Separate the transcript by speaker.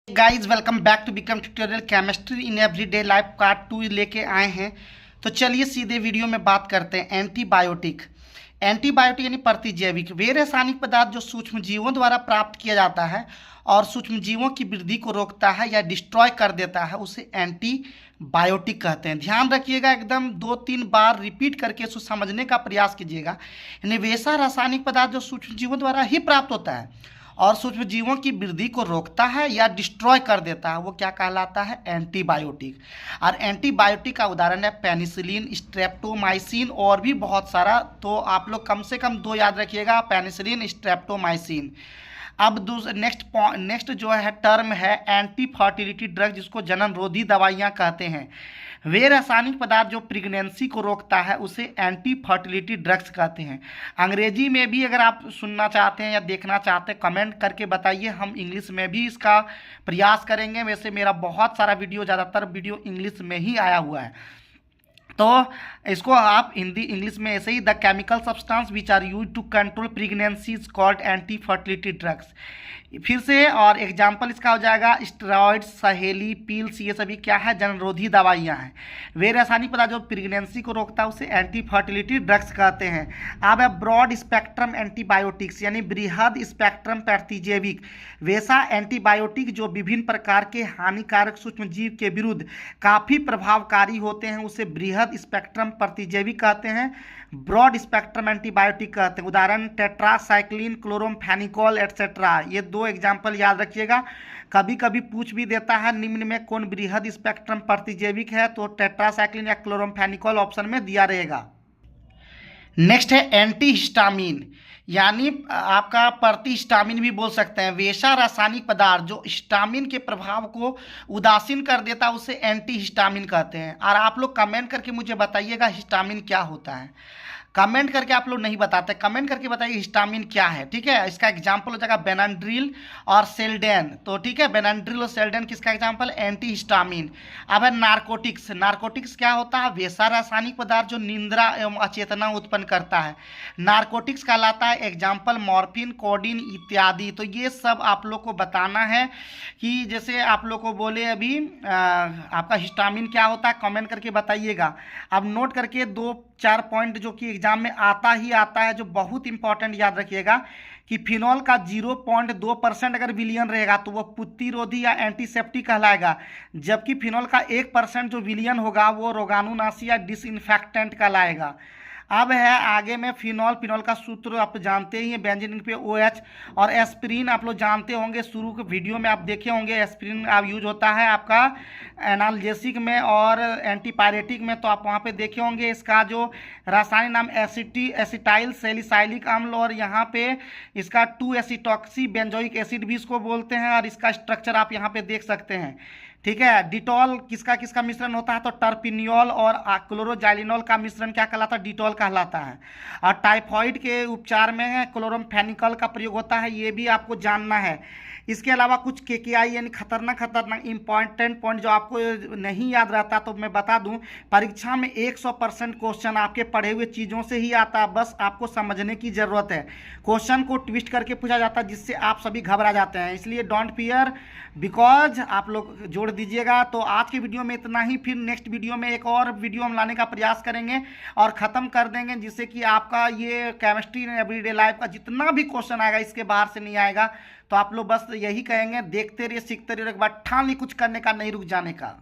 Speaker 1: Guys welcome back to Vikram tutorial chemistry in everyday life part 2 लेके आए हैं। तो चलिए सीधे वीडियो में बात करते हैं। एंटीबायोटिक यानी प्रतिजैविक वे रासायनिक पदार्थ जो सूक्ष्म जीवों द्वारा प्राप्त किया जाता है और सूक्ष्म जीवों की वृद्धि को रोकता है या डिस्ट्रॉय कर देता है, उसे एंटीबायोटिक कहते हैं। ध्यान रखिएगा, एकदम 2-3 बार रिपीट करके इसको समझने का प्रयास कीजिएगा। यानी वैसा रासायनिक पदार्थ जो सूक्ष्म जीवों द्वारा ही प्राप्त होता है और सूक्ष्म जीवों की वृद्धि को रोकता है या डिस्ट्रॉय कर देता है, वो क्या कहलाता है? एंटीबायोटिक। और एंटीबायोटिक का उदाहरण है पेनिसिलिन, स्ट्रेप्टोमाइसिन और भी बहुत सारा। तो आप लोग कम से कम 2 याद रखिएगा, पेनिसिलिन, स्ट्रेप्टोमाइसिन। अब नेक्स्ट जो है टर्म है एंटी फर्टिलिटी ड्रग, जिसको जननरोधी दवाइयाँ कहते हैं। वे रासायनिक पदार्थ जो प्रेगनेंसी को रोकता है उसे एंटी फर्टिलिटी ड्रग्स कहते हैं। अंग्रेजी में भी अगर आप सुनना चाहते हैं या देखना चाहते हैं कमेंट करके बताइए, हम इंग्लिश में भी इसका प्रयास करेंगे। वैसे मेरा बहुत सारा वीडियो, ज़्यादातर वीडियो इंग्लिश में ही आया हुआ है, तो इसको आप हिंदी इंग्लिश में ऐसे ही the chemical substance which are use to control pregnancy is called anti fertility drugs. फिर से और एग्जाम्पल इसका हो जाएगा स्टेरॉइड्स, सहेली, पिल्स, ये सभी क्या है? जनरोधी दवाइयाँ हैं। वे रासायनिक पदार्थ जो प्रेगनेंसी को रोकता है उसे एंटी फर्टिलिटी ड्रग्स कहते हैं। अब है ब्रॉड स्पेक्ट्रम एंटीबायोटिक्स, यानी बृहद स्पेक्ट्रम प्रतिजैविक। वैसा एंटीबायोटिक जो विभिन्न प्रकार के हानिकारक सूक्ष्म जीव के विरुद्ध काफ़ी प्रभावकारी होते हैं, उसे बृहद स्पेक्ट्रम प्रतिजैविक कहते हैं, ब्रॉड स्पेक्ट्रम एंटीबायोटिक कहते हैं। उदाहरण टेट्रासाइक्लिन, क्लोरोमफेनिकोल एटसेट्रा। ये 2 एग्जाम्पल याद रखिएगा। कभी कभी पूछ भी देता है निम्न में कौन बृहद स्पेक्ट्रम प्रतिजैविक है, तो टेट्रासाइक्लिन या क्लोरोमफेनिकोल ऑप्शन में दिया रहेगा। नेक्स्ट है एंटीहिस्टामिन, यानी आपका प्रतिहिस्टामिन भी बोल सकते हैं। वैसा रासायनिक पदार्थ जो हिस्टामिन के प्रभाव को उदासीन कर देता है उसे एंटीहिस्टामिन कहते हैं। और आप लोग कमेंट करके मुझे बताइएगा हिस्टामिन क्या होता है। कमेंट करके आप लोग नहीं बताते, कमेंट करके बताइए हिस्टामिन क्या है, ठीक है। इसका एग्जांपल हो जाएगा बेनाड्रिल और सेल्डेन। तो ठीक है, बेनाड्रिल और सेल्डेन किसका एग्जांपल? Anti histamine. अब है नारकोटिक्स। नारकोटिक्स क्या होता है? वैसा रासायनिक पदार्थ जो निंद्रा एवं अचेतना उत्पन्न करता है, नारकोटिक्स कहलाता है। एग्जाम्पल मॉर्फिन, कोडीन इत्यादि। तो ये सब आप लोग को बताना है कि जैसे आप लोग को बोले अभी आपका हिस्टामिन क्या होता है, कमेंट करके बताइएगा। अब नोट करके 2-4 पॉइंट जो कि एग्जाम में आता ही आता है, जो बहुत इंपॉर्टेंट याद रखिएगा कि फिनॉल का 0.2% अगर विलियन रहेगा तो वो पुत्तिरोधी या एंटीसेप्टिक कहलाएगा, जबकि फिनॉल का 1% जो विलियन होगा वो रोगाणुनाशी या डिसइंफेक्टेंट कहलाएगा। अब है आगे में फिनॉल का सूत्र आप जानते ही हैं, बेंजीन पे OH। और एस्पिरिन आप लोग जानते होंगे, शुरू के वीडियो में आप देखे होंगे। एस्पिरिन आप यूज होता है आपका एनाल्जेसिक में और एंटीपायरेटिक में, तो आप वहाँ पे देखे होंगे। इसका जो रासायनिक नाम एसिटाइल सैलिसाइलिक अम्ल, और यहाँ पे इसका 2-एसिटॉक्सी बेंजोइक एसिड भी इसको बोलते हैं। और इसका स्ट्रक्चर आप यहाँ पे देख सकते हैं, ठीक है। डिटॉल किसका मिश्रण होता है? तो टर्पिनियोल और क्लोरोजाइलिनॉल का मिश्रण क्या कहलाता है? डिटॉल कहलाता है। और टाइफॉइड के उपचार में क्लोरोमफेनिकल का प्रयोग होता है, ये भी आपको जानना है। इसके अलावा कुछ KKI यानी खतरनाक इंपॉर्टेंट पॉइंट जो आपको नहीं याद रहता, तो मैं बता दूं, परीक्षा में 100% क्वेश्चन आपके पढ़े हुए चीज़ों से ही आता है, बस आपको समझने की ज़रूरत है। क्वेश्चन को ट्विस्ट करके पूछा जाता है जिससे आप सभी घबरा जाते हैं, इसलिए डोंट फियर, बिकॉज आप लोग जोड़ दीजिएगा। तो आज की वीडियो में इतना ही, फिर नेक्स्ट वीडियो में एक और वीडियो हम लाने का प्रयास करेंगे और ख़त्म कर देंगे, जिससे कि आपका ये केमिस्ट्री एवरीडे लाइफ का जितना भी क्वेश्चन आएगा इसके बाहर से नहीं आएगा। तो आप लोग बस यही कहेंगे, देखते रहिए, सीखते रहिए, एक बार ठान ली कुछ करने का, नहीं रुक जाने का।